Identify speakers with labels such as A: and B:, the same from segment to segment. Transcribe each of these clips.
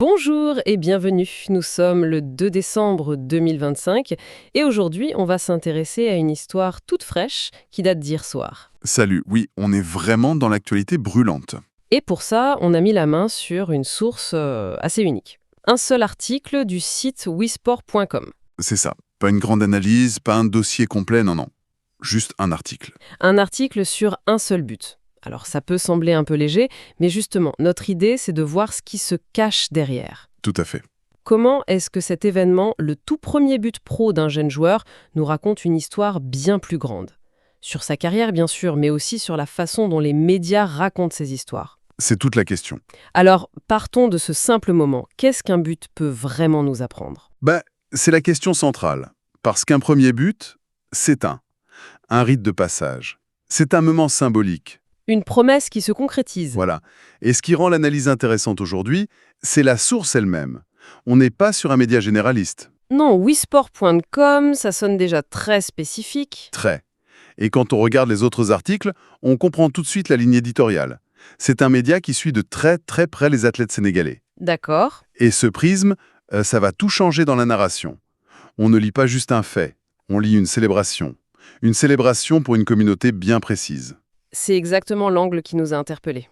A: Bonjour et bienvenue. Nous sommes le 2 décembre 2025 et aujourd'hui, on va s'intéresser à une histoire toute fraîche qui date d'hier soir.
B: Salut, oui, on est vraiment dans l'actualité brûlante.
A: Et pour ça, on a mis la main sur une source assez unique. Un seul article du site wisport.com.
B: C'est ça. Pas une grande analyse, pas un dossier complet, non. Juste un article.
A: Un article sur un seul but. Alors ça peut sembler un peu léger, mais justement, notre idée, c'est de voir ce qui se cache derrière.
B: Tout à fait.
A: Comment est-ce que cet événement, le tout premier but pro d'un jeune joueur, nous raconte une histoire bien plus grande? Sur sa carrière, bien sûr, mais aussi sur la façon dont les médias racontent ces histoires.
B: C'est toute la question.
A: Alors, partons de ce simple moment. Qu'est-ce qu'un but peut vraiment nous apprendre?
B: C'est la question centrale. Parce qu'un premier but, c'est un rite de passage. C'est un moment symbolique.
A: Une promesse qui se concrétise.
B: Voilà. Et ce qui rend l'analyse intéressante aujourd'hui, c'est la source elle-même. On n'est pas sur un média généraliste.
A: Non, wisport.com, ça sonne déjà très spécifique.
B: Très. Et quand on regarde les autres articles, on comprend tout de suite la ligne éditoriale. C'est un média qui suit de très très près les athlètes sénégalais.
A: D'accord.
B: Et ce prisme, ça va tout changer dans la narration. On ne lit pas juste un fait, on lit une célébration. Une célébration pour une communauté bien précise.
A: C'est exactement l'angle qui nous a interpellés.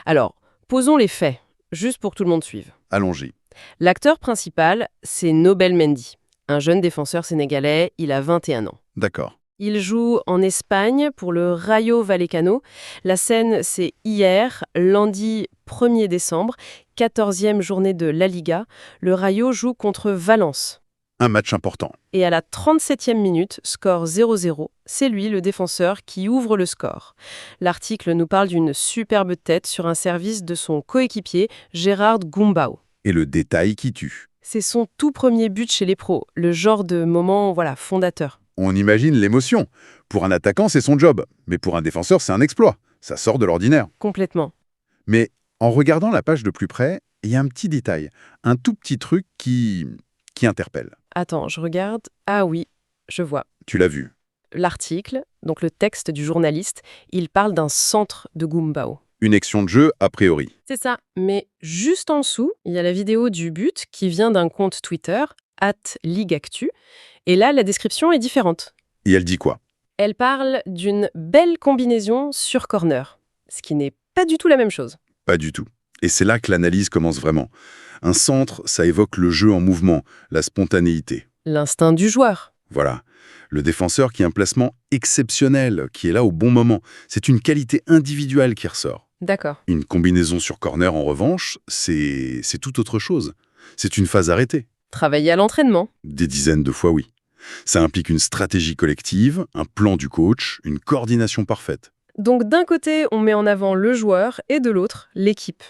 A: Alors, posons les faits, juste pour que tout le monde suive.
B: Allons-y.
A: L'acteur principal, c'est Nobel Mendy, un jeune défenseur sénégalais, il a 21 ans.
B: D'accord.
A: Il joue en Espagne pour le Rayo Vallecano. La scène, c'est hier, lundi 1er décembre, 14e journée de La Liga. Le Rayo joue contre Valence.
B: Un match important.
A: Et à la 37e minute, score 0-0, c'est lui, le défenseur, qui ouvre le score. L'article nous parle d'une superbe tête sur un service de son coéquipier, Gérard Gumbau.
B: Et le détail qui tue.
A: C'est son tout premier but chez les pros, le genre de moment fondateur.
B: On imagine l'émotion. Pour un attaquant, c'est son job. Mais pour un défenseur, c'est un exploit. Ça sort de l'ordinaire.
A: Complètement.
B: Mais en regardant la page de plus près, il y a un petit détail. Un tout petit truc qui interpelle.
A: Attends, je regarde. Ah oui, je vois.
B: Tu l'as vu.
A: L'article, donc le texte du journaliste, il parle d'un centre de Gumbau.
B: Une action de jeu a priori.
A: C'est ça. Mais juste en dessous, il y a la vidéo du but qui vient d'un compte Twitter, @LigueActu. Et là, la description est différente.
B: Et elle dit quoi?
A: Elle parle d'une belle combinaison sur corner, ce qui n'est pas du tout la même chose.
B: Pas du tout. Et c'est là que l'analyse commence vraiment. Un centre, ça évoque le jeu en mouvement, la spontanéité.
A: L'instinct du joueur.
B: Voilà. Le défenseur qui a un placement exceptionnel, qui est là au bon moment. C'est une qualité individuelle qui ressort.
A: D'accord.
B: Une combinaison sur corner, en revanche, c'est tout autre chose. C'est une phase arrêtée.
A: Travailler à l'entraînement.
B: Des dizaines de fois, oui. Ça implique une stratégie collective, un plan du coach, une coordination parfaite.
A: Donc d'un côté, on met en avant le joueur et de l'autre, l'équipe.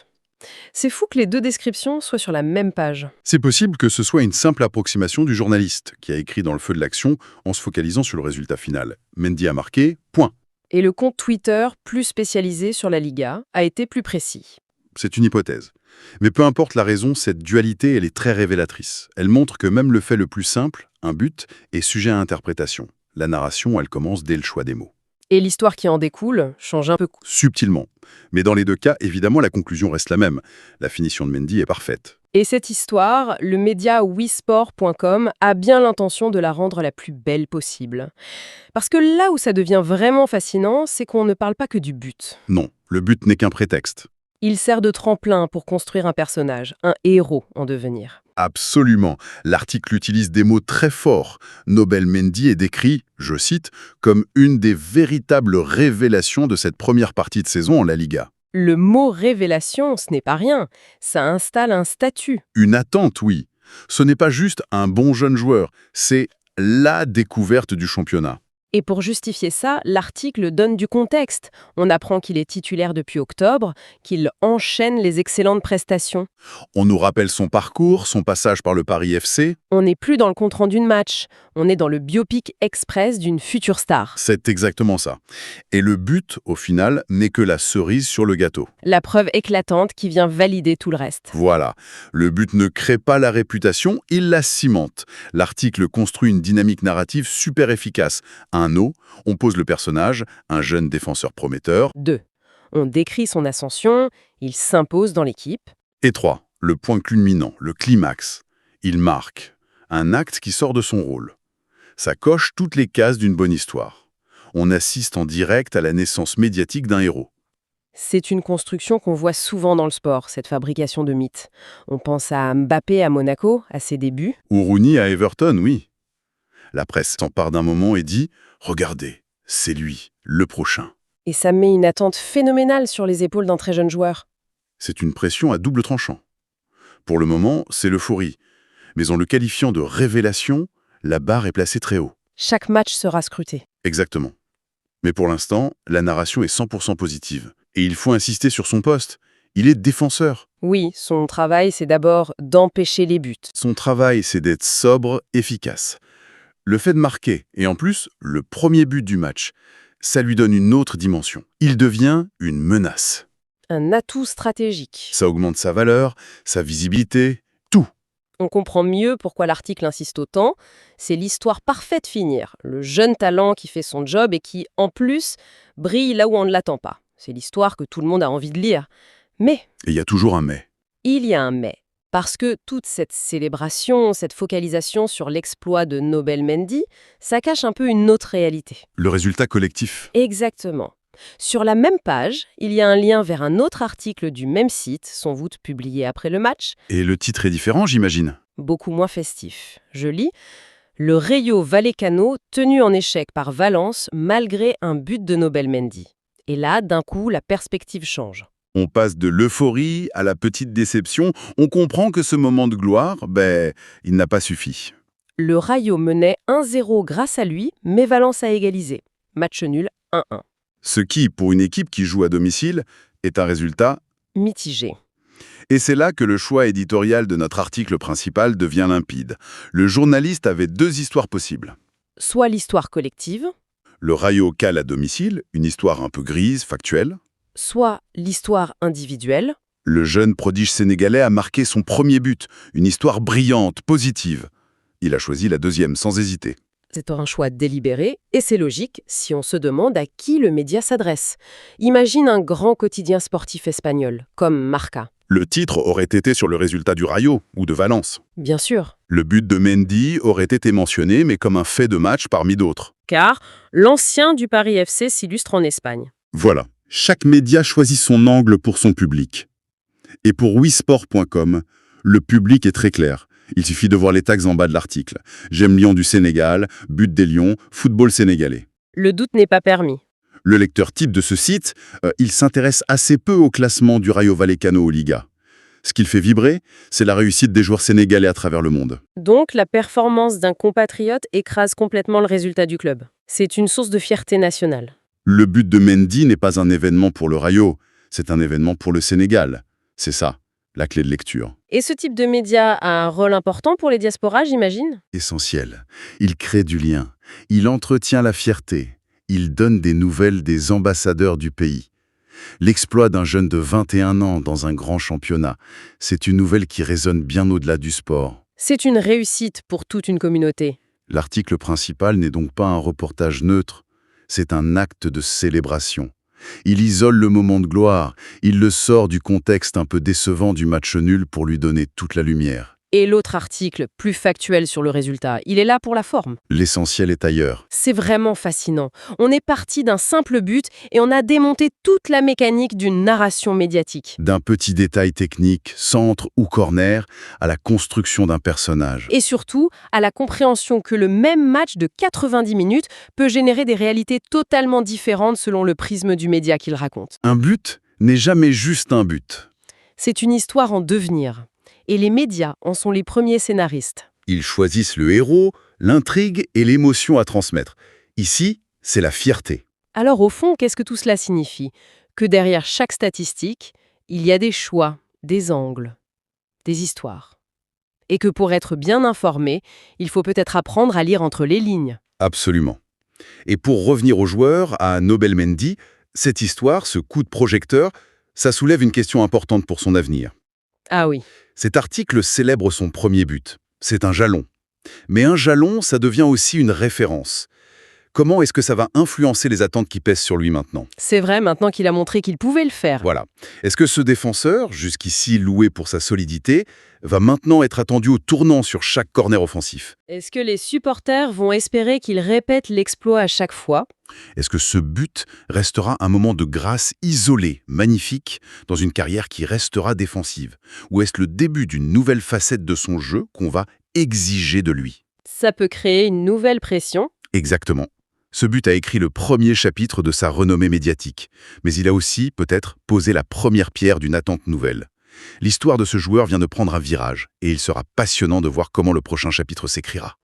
A: C'est fou que les deux descriptions soient sur la même page.
B: C'est possible que ce soit une simple approximation du journaliste, qui a écrit dans le feu de l'action en se focalisant sur le résultat final. Mendy a marqué, point.
A: Et le compte Twitter, plus spécialisé sur la Liga, a été plus précis.
B: C'est une hypothèse. Mais peu importe la raison, cette dualité, elle est très révélatrice. Elle montre que même le fait le plus simple, un but, est sujet à interprétation. La narration, elle commence dès le choix des mots.
A: Et l'histoire qui en découle change un peu.
B: Subtilement. Mais dans les deux cas, évidemment, la conclusion reste la même. La finition de Mendy est parfaite.
A: Et cette histoire, le média wisport.com a bien l'intention de la rendre la plus belle possible. Parce que là où ça devient vraiment fascinant, c'est qu'on ne parle pas que du but.
B: Non, le but n'est qu'un prétexte.
A: Il sert de tremplin pour construire un personnage, un héros en devenir.
B: Absolument. L'article utilise des mots très forts. Nobel Mendy est décrit, je cite, comme une des véritables révélations de cette première partie de saison en La Liga.
A: Le mot révélation, ce n'est pas rien. Ça installe un statut.
B: Une attente, oui. Ce n'est pas juste un bon jeune joueur, c'est la découverte du championnat.
A: Et pour justifier ça, l'article donne du contexte. On apprend qu'il est titulaire depuis octobre, qu'il enchaîne les excellentes prestations.
B: On nous rappelle son parcours, son passage par le Paris FC.
A: On n'est plus dans le compte-rendu de match, on est dans le biopic express d'une future star.
B: C'est exactement ça. Et le but, au final, n'est que la cerise sur le gâteau.
A: La preuve éclatante qui vient valider tout le reste.
B: Voilà. Le but ne crée pas la réputation, il la cimente. L'article construit une dynamique narrative super efficace. 1, on pose le personnage, un jeune défenseur prometteur.
A: 2. On décrit son ascension, il s'impose dans l'équipe.
B: Et 3. le point culminant, le climax. Il marque un acte qui sort de son rôle. Ça coche toutes les cases d'une bonne histoire. On assiste en direct à la naissance médiatique d'un héros.
A: C'est une construction qu'on voit souvent dans le sport, cette fabrication de mythes. On pense à Mbappé à Monaco, à ses débuts.
B: Ou Rooney à Everton, oui. La presse s'empare d'un moment et dit « Regardez, c'est lui, le prochain ».
A: Et ça met une attente phénoménale sur les épaules d'un très jeune joueur.
B: C'est une pression à double tranchant. Pour le moment, c'est l'euphorie. Mais en le qualifiant de révélation, la barre est placée très haut.
A: Chaque match sera scruté.
B: Exactement. Mais pour l'instant, la narration est 100% positive. Et il faut insister sur son poste. Il est défenseur.
A: Oui, son travail, c'est d'abord d'empêcher les buts.
B: Son travail, c'est d'être sobre, efficace. Le fait de marquer, et en plus, le premier but du match, ça lui donne une autre dimension. Il devient une menace.
A: Un atout stratégique.
B: Ça augmente sa valeur, sa visibilité, tout.
A: On comprend mieux pourquoi l'article insiste autant. C'est l'histoire parfaite finir. Le jeune talent qui fait son job et qui, en plus, brille là où on ne l'attend pas. C'est l'histoire que tout le monde a envie de lire. Mais
B: Et il y a toujours un mais.
A: il y a un mais. Parce que toute cette célébration, cette focalisation sur l'exploit de Nobel Mendy, ça cache un peu une autre réalité.
B: Le résultat collectif.
A: Exactement. Sur la même page, il y a un lien vers un autre article du même site, sans doute publié après le match,
B: Et le titre est différent, j'imagine.
A: beaucoup moins festif. Je lis « Le Rayo Vallecano tenu en échec par Valence malgré un but de Nobel Mendy ». Et là, d'un coup, la perspective change.
B: On passe de l'euphorie à la petite déception. On comprend que ce moment de gloire, il n'a pas suffi.
A: Le Rayo menait 1-0 grâce à lui, mais Valence a égalisé. Match nul 1-1.
B: Ce qui, pour une équipe qui joue à domicile, est un résultat.
A: Mitigé.
B: Et c'est là que le choix éditorial de notre article principal devient limpide. Le journaliste avait deux histoires possibles.
A: Soit l'histoire collective,
B: Le Rayo cale à domicile, une histoire un peu grise, factuelle.
A: soit l'histoire individuelle.
B: Le jeune prodige sénégalais a marqué son premier but, une histoire brillante, positive. Il a choisi la deuxième, sans hésiter.
A: C'est un choix délibéré, et c'est logique si on se demande à qui le média s'adresse. Imagine un grand quotidien sportif espagnol, comme Marca.
B: Le titre aurait été sur le résultat du Rayo ou de Valence.
A: Bien sûr,
B: Le but de Mendy aurait été mentionné, mais comme un fait de match parmi d'autres.
A: car l'ancien du Paris FC s'illustre en Espagne.
B: Voilà. Chaque média choisit son angle pour son public. Et pour wisport.com, le public est très clair. Il suffit de voir les tags en bas de l'article. J'aime Lyon du Sénégal, but des Lions, football sénégalais.
A: Le doute n'est pas permis.
B: Le lecteur type de ce site, il s'intéresse assez peu au classement du Rayo Vallecano au Liga. Ce qu'il fait vibrer, c'est la réussite des joueurs sénégalais à travers le monde.
A: Donc, la performance d'un compatriote écrase complètement le résultat du club. C'est une source de fierté nationale.
B: Le but de Mendy n'est pas un événement pour le Rayo, c'est un événement pour le Sénégal. C'est ça, la clé de lecture.
A: Et ce type de média a un rôle important pour les diasporas, j'imagine ?
B: Essentiel. Il crée du lien. Il entretient la fierté. Il donne des nouvelles des ambassadeurs du pays. L'exploit d'un jeune de 21 ans dans un grand championnat, c'est une nouvelle qui résonne bien au-delà du sport.
A: C'est une réussite pour toute une communauté.
B: L'article principal n'est donc pas un reportage neutre, c'est un acte de célébration. Il isole le moment de gloire, il le sort du contexte un peu décevant du match nul pour lui donner toute la lumière.
A: Et l'autre article, plus factuel sur le résultat, il est là pour la forme.
B: L'essentiel est ailleurs.
A: C'est vraiment fascinant. On est parti d'un simple but et on a démonté toute la mécanique d'une narration médiatique.
B: D'un petit détail technique, centre ou corner, à la construction d'un personnage.
A: Et surtout, à la compréhension que le même match de 90 minutes peut générer des réalités totalement différentes selon le prisme du média qu'il raconte.
B: Un but n'est jamais juste un but.
A: C'est une histoire en devenir. Et les médias en sont les premiers scénaristes.
B: Ils choisissent le héros, l'intrigue et l'émotion à transmettre. Ici, c'est la fierté.
A: Alors au fond, qu'est-ce que tout cela signifie ? Que derrière chaque statistique, il y a des choix, des angles, des histoires. Et que pour être bien informé, il faut peut-être apprendre à lire entre les lignes.
B: Absolument. Et pour revenir aux joueurs, à Nobel Mendy, cette histoire, ce coup de projecteur, ça soulève une question importante pour son avenir.
A: Ah oui.
B: Cet article célèbre son premier but. C'est un jalon. Mais un jalon, ça devient aussi une référence. Comment est-ce que ça va influencer les attentes qui pèsent sur lui maintenant?
A: C'est vrai, maintenant qu'il a montré qu'il pouvait le faire.
B: Voilà. Est-ce que ce défenseur, jusqu'ici loué pour sa solidité, va maintenant être attendu au tournant sur chaque corner offensif?
A: Est-ce que les supporters vont espérer qu'il répète l'exploit à chaque fois?
B: Est-ce que ce but restera un moment de grâce isolé, magnifique, dans une carrière qui restera défensive? Ou est-ce le début d'une nouvelle facette de son jeu qu'on va exiger de lui?
A: Ça peut créer une nouvelle pression.
B: Exactement. Ce but a écrit le premier chapitre de sa renommée médiatique, mais il a aussi, peut-être, posé la première pierre d'une attente nouvelle. L'histoire de ce joueur vient de prendre un virage, et il sera passionnant de voir comment le prochain chapitre s'écrira.